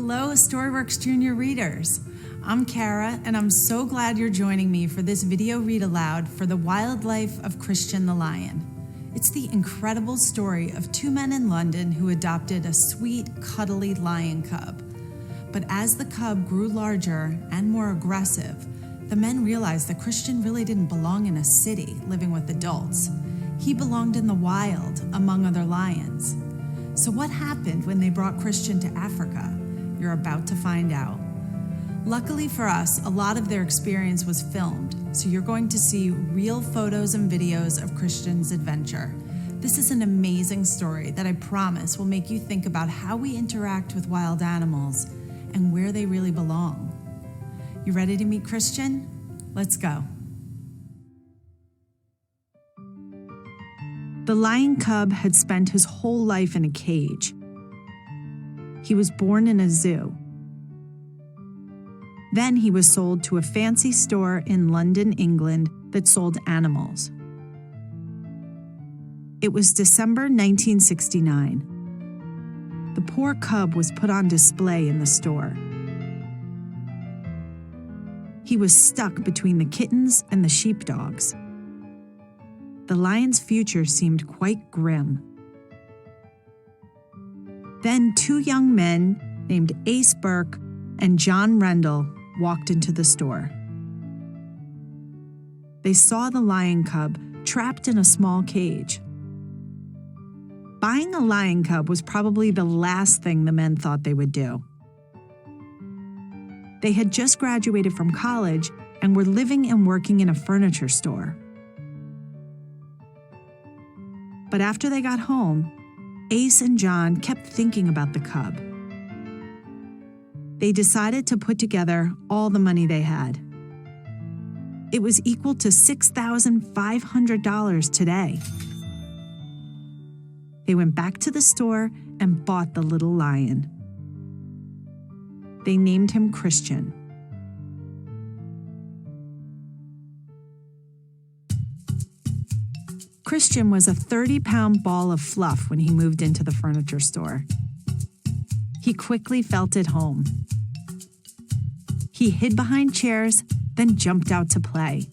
Hello, Storyworks Junior readers. I'm Kara, and I'm so glad you're joining me for this video read aloud for The Wild Life of Christian the Lion. It's the incredible story of two men in London who adopted a sweet, cuddly lion cub. But as the cub grew larger and more aggressive, the men realized that Christian really didn't belong in a city living with adults. He belonged in the wild among other lions. So what happened when they brought Christian to Africa? You're about to find out. Luckily for us, a lot of their experience was filmed, so you're going to see real photos and videos of Christian's adventure. This is an amazing story that I promise will make you think about how we interact with wild animals and where they really belong. You ready to meet Christian? Let's go. The lion cub had spent his whole life in a cage. He was born in a zoo. Then he was sold to a fancy store in London, England that sold animals. It was December 1969. The poor cub was put on display in the store. He was stuck between the kittens and the sheepdogs. The lion's future seemed quite grim. Then two young men named Ace Burke and John Rendell walked into the store. They saw the lion cub trapped in a small cage. Buying a lion cub was probably the last thing the men thought they would do. They had just graduated from college and were living and working in a furniture store. But after they got home, Ace and John kept thinking about the cub. They decided to put together all the money they had. It was equal to $6,500 today. They went back to the store and bought the little lion. They named him Christian. Christian was a 30-pound ball of fluff when he moved into the furniture store. He quickly felt at home. He hid behind chairs, then jumped out to play.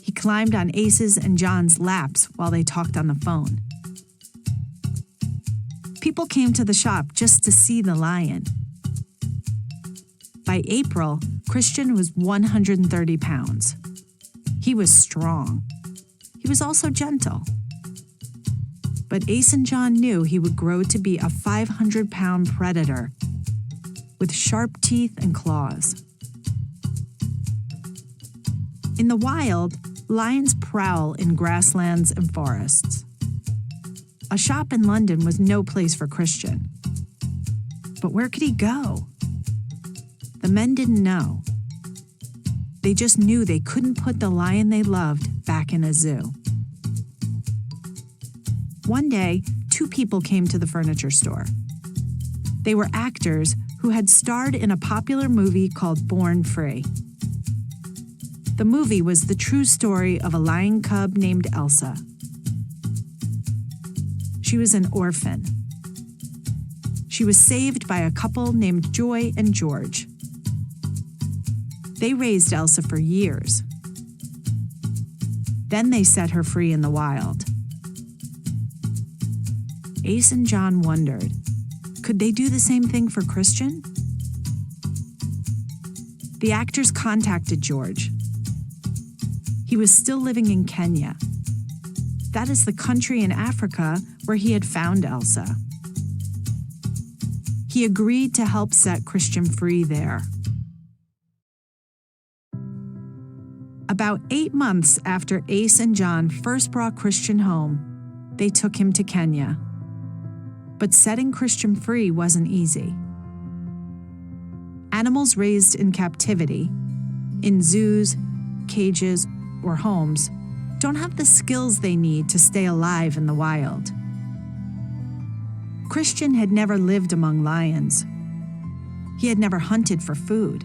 He climbed on Ace's and John's laps while they talked on the phone. People came to the shop just to see the lion. By April, Christian was 130 pounds. He was strong. He was also gentle. But Ace and John knew he would grow to be a 500-pound predator with sharp teeth and claws. In the wild, lions prowl in grasslands and forests. A shop in London was no place for Christian. But where could he go? The men didn't know. They just knew they couldn't put the lion they loved back in a zoo. One day, two people came to the furniture store. They were actors who had starred in a popular movie called Born Free. The movie was the true story of a lion cub named Elsa. She was an orphan. She was saved by a couple named Joy and George. They raised Elsa for years. Then they set her free in the wild. Ace and John wondered, could they do the same thing for Christian? The actors contacted George. He was still living in Kenya. That is the country in Africa where he had found Elsa. He agreed to help set Christian free there. About 8 months after Ace and John first brought Christian home, they took him to Kenya. But setting Christian free wasn't easy. Animals raised in captivity, in zoos, cages, or homes, don't have the skills they need to stay alive in the wild. Christian had never lived among lions. He had never hunted for food.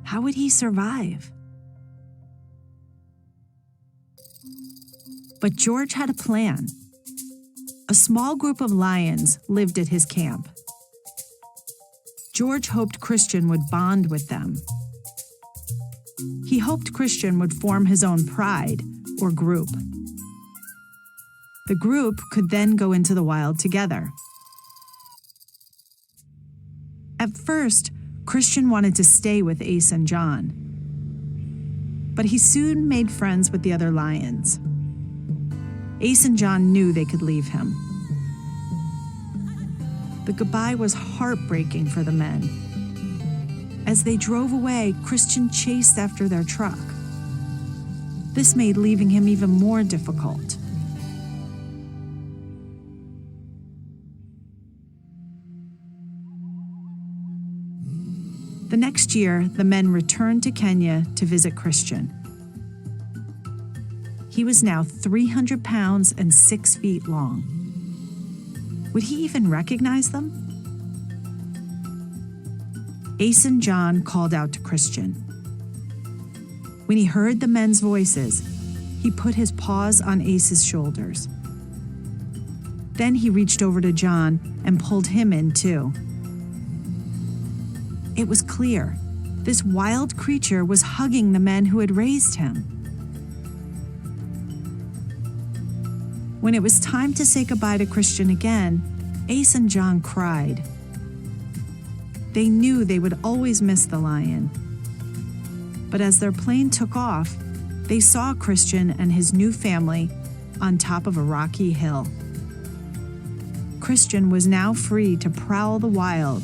How would he survive? But George had a plan. a small group of lions lived at his camp. George hoped Christian would bond with them. He hoped Christian would form his own pride, or group. The group could then go into the wild together. At first, Christian wanted to stay with Ace and John, but he soon made friends with the other lions. Ace and John knew they could leave him. The goodbye was heartbreaking for the men. As they drove away, Christian chased after their truck. This made leaving him even more difficult. The next year, the men returned to Kenya to visit Christian. He was now 300 pounds and 6 feet long. Would he even recognize them? Ace and John called out to Christian. When he heard the men's voices, he put his paws on Ace's shoulders. Then he reached over to John and pulled him in too. It was clear. This wild creature was hugging the men who had raised him. When it was time to say goodbye to Christian again, Ace and John cried. They knew they would always miss the lion. But as their plane took off, they saw Christian and his new family on top of a rocky hill. Christian was now free to prowl the wild,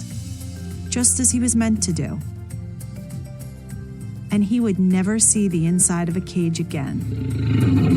just as he was meant to do. And he would never see the inside of a cage again.